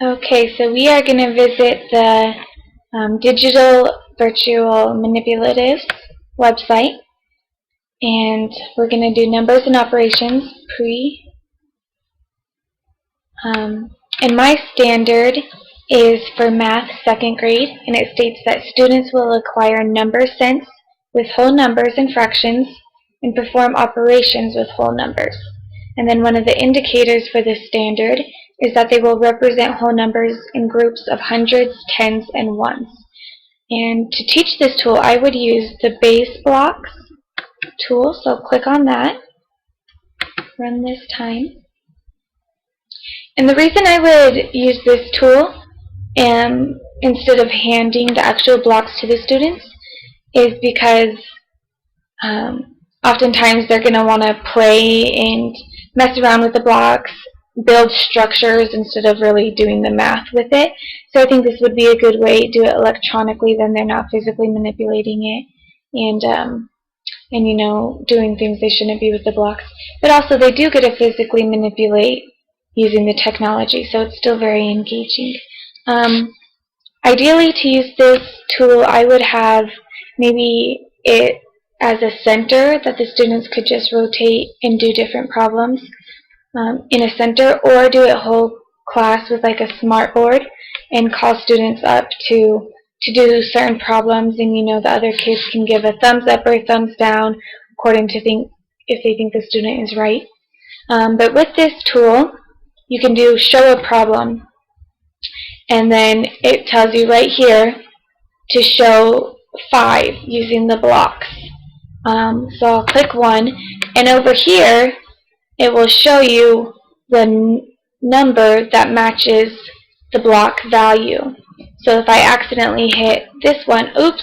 Okay, so we are going to visit the Digital Virtual Manipulatives website, and we're going to do numbers and operations pre. And my standard is for math 2nd grade, and it states that students will acquire number sense with whole numbers and fractions and perform operations with whole numbers. And then one of the indicators for this standard is that they will represent whole numbers in groups of hundreds, tens, and ones. And to teach this tool, I would use the base blocks tool, so click on that, run this time. And the reason I would use this tool instead of handing the actual blocks to the students is because oftentimes they're going to want to play and mess around with the blocks, build structures instead of really doing the math with it. So I think this would be a good way to do it electronically, then they're not physically manipulating it and you know, doing things they shouldn't be with the blocks. But also they do get to physically manipulate using the technology, so it's still very engaging. Ideally, to use this tool, I would have maybe it as a center that the students could just rotate and do different problems in a center, or do it whole class with like a smart board and call students up to do certain problems, and you know, the other kids can give a thumbs up or a thumbs down according to if they think the student is right. But with this tool, you can do show a problem, and then it tells you right here to show 5 using the blocks. So I'll click 1, and over here it will show you the number that matches the block value. So if I accidentally hit this one, oops,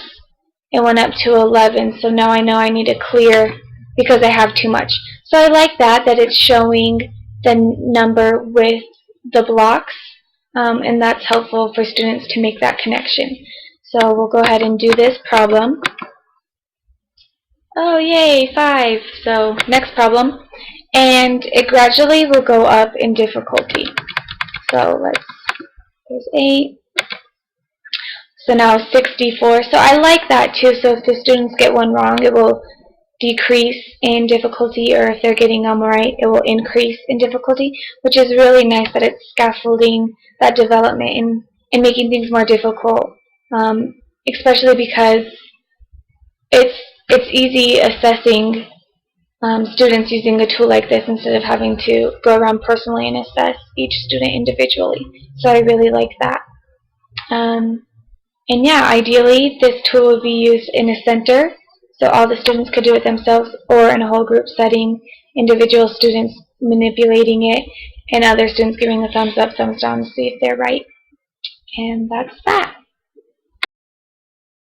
it went up to 11, so now I know I need to clear because I have too much. So I like that it's showing the number with the blocks, and that's helpful for students to make that connection. So we'll go ahead and do this problem. Oh yay, 5. So next problem. And it gradually will go up in difficulty. So there's 8. So now 64. So I like that too. So if the students get one wrong, it will decrease in difficulty, or if they're getting them right, it will increase in difficulty, which is really nice that it's scaffolding that development and making things more difficult, especially because it's easy assessing students using a tool like this instead of having to go around personally and assess each student individually. So I really like that. And yeah, ideally this tool would be used in a center, so all the students could do it themselves, or in a whole group setting, individual students manipulating it, and other students giving a thumbs up, thumbs down to see if they're right. And that's that.